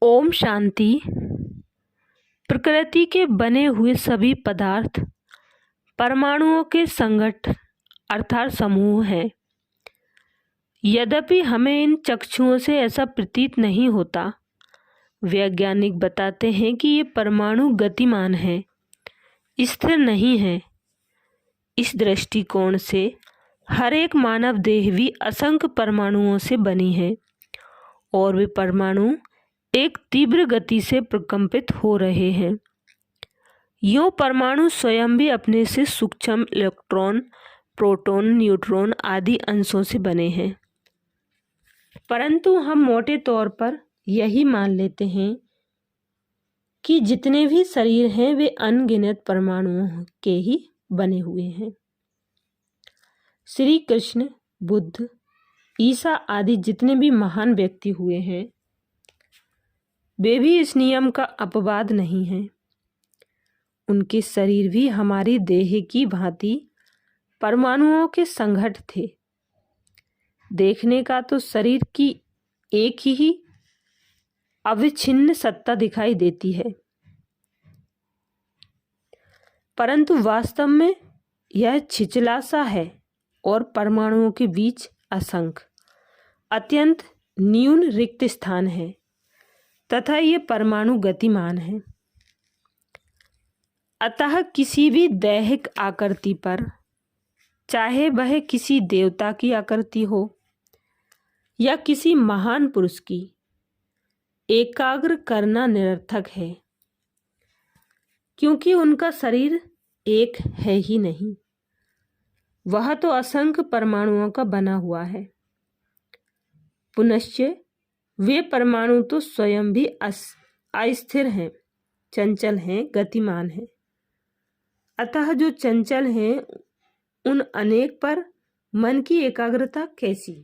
ओम शांति। प्रकृति के बने हुए सभी पदार्थ परमाणुओं के संगठन अर्थात समूह हैं। यद्यपि हमें इन चक्षुओं से ऐसा प्रतीत नहीं होता। वैज्ञानिक बताते हैं कि ये परमाणु गतिमान हैं, स्थिर नहीं हैं। इस दृष्टिकोण से हर एक मानव देह भी असंख्य परमाणुओं से बनी है और वे परमाणु एक तीव्र गति से प्रकंपित हो रहे हैं। यूं परमाणु स्वयं भी अपने से सूक्ष्म इलेक्ट्रॉन, प्रोटॉन, न्यूट्रॉन आदि अंशों से बने हैं, परंतु हम मोटे तौर पर यही मान लेते हैं कि जितने भी शरीर हैं वे अनगिनत परमाणुओं के ही बने हुए हैं। श्री कृष्ण, बुद्ध, ईसा आदि जितने भी महान व्यक्ति हुए हैं वे भी इस नियम का अपवाद नहीं हैं। उनके शरीर भी हमारी देह की भांति परमाणुओं के संघट थे। देखने का तो शरीर की एक ही अविच्छिन्न सत्ता दिखाई देती है, परंतु वास्तव में यह छिछला सा है और परमाणुओं के बीच असंख्य अत्यंत न्यून रिक्त स्थान है तथा ये परमाणु गतिमान है। अतः किसी भी दैहिक आकृति पर, चाहे वह किसी देवता की आकृति हो या किसी महान पुरुष की, एकाग्र करना निरर्थक है, क्योंकि उनका शरीर एक है ही नहीं, वह तो असंख्य परमाणुओं का बना हुआ है। पुनश्च वे परमाणु तो स्वयं भी अस्थिर हैं, चंचल हैं, गतिमान हैं। अतः जो चंचल हैं उन अनेक पर मन की एकाग्रता कैसी?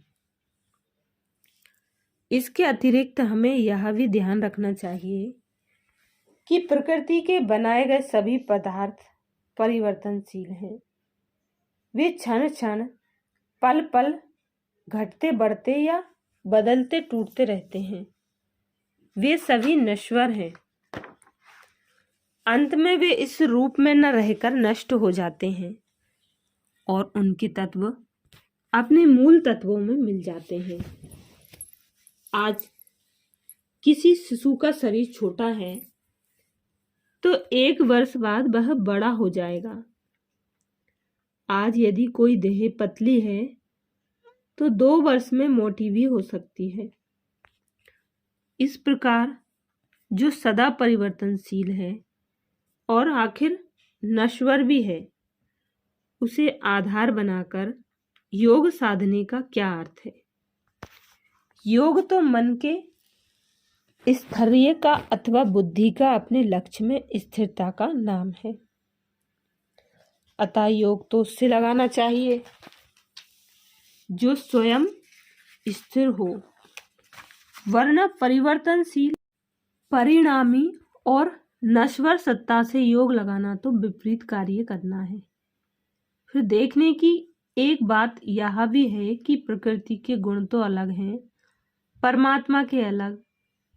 इसके अतिरिक्त हमें यह भी ध्यान रखना चाहिए कि प्रकृति के बनाए गए सभी पदार्थ परिवर्तनशील हैं। वे क्षण क्षण, पल पल घटते बढ़ते या बदलते टूटते रहते हैं। वे सभी नश्वर हैं। अंत में वे इस रूप में न रहकर नष्ट हो जाते हैं और उनके तत्व अपने मूल तत्वों में मिल जाते हैं। आज किसी शिशु का शरीर छोटा है तो 1 वर्ष बाद वह बड़ा हो जाएगा। आज यदि कोई देह पतली है तो 2 वर्ष में मोटी भी हो सकती है। इस प्रकार जो सदा परिवर्तनशील है और आखिर नश्वर भी है, उसे आधार बनाकर योग साधने का क्या अर्थ है? योग तो मन के स्थैर्य का अथवा बुद्धि का अपने लक्ष्य में स्थिरता का नाम है। अतः योग तो उससे लगाना चाहिए जो स्वयं स्थिर हो, वरना परिवर्तनशील, परिणामी और नश्वर सत्ता से योग लगाना तो विपरीत कार्य करना है। फिर देखने की एक बात यह भी है कि प्रकृति के गुण तो अलग हैं, परमात्मा के अलग।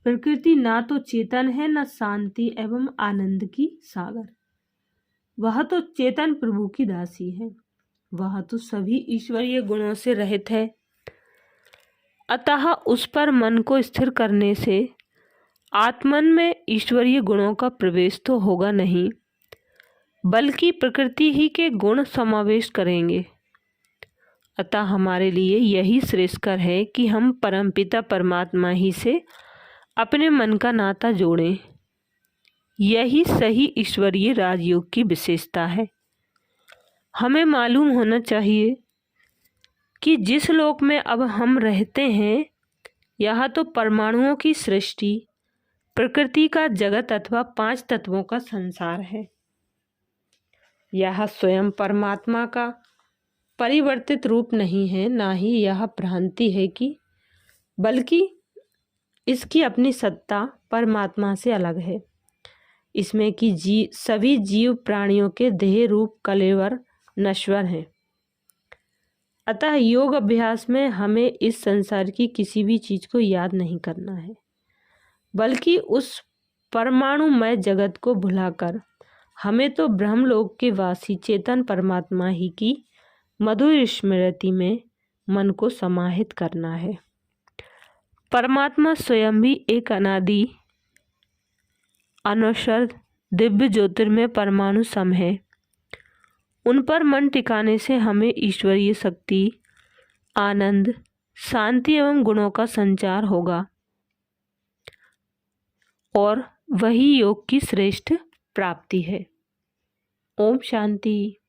प्रकृति ना तो चेतन है, न शांति एवं आनंद की सागर। वह तो चेतन प्रभु की दासी है, वह तो सभी ईश्वरीय गुणों से रहित है। अतः उस पर मन को स्थिर करने से आत्मन में ईश्वरीय गुणों का प्रवेश तो होगा नहीं, बल्कि प्रकृति ही के गुण समावेश करेंगे। अतः हमारे लिए यही श्रेयस्कर है कि हम परमपिता परमात्मा ही से अपने मन का नाता जोड़ें। यही सही ईश्वरीय राजयोग की विशेषता है। हमें मालूम होना चाहिए कि जिस लोक में अब हम रहते हैं, यह तो परमाणुओं की सृष्टि, प्रकृति का जगत अथवा 5 तत्वों का संसार है। यह स्वयं परमात्मा का परिवर्तित रूप नहीं है, ना ही यह भ्रांति है कि, बल्कि इसकी अपनी सत्ता परमात्मा से अलग है। इसमें कि सभी जीव प्राणियों के देह रूप कलेवर नश्वर हैं। अतः योग अभ्यास में हमें इस संसार की किसी भी चीज को याद नहीं करना है, बल्कि उस परमाणुमय जगत को भुलाकर हमें तो ब्रह्मलोक के वासी चेतन परमात्मा ही की मधुर स्मृति में मन को समाहित करना है। परमात्मा स्वयं भी एक अनादि अनश्वर दिव्य ज्योतिर्मय परमाणु सम है। उन पर मन टिकाने से हमें ईश्वरीय शक्ति, आनंद, शांति एवं गुणों का संचार होगा और वही योग की श्रेष्ठ प्राप्ति है। ओम शांति।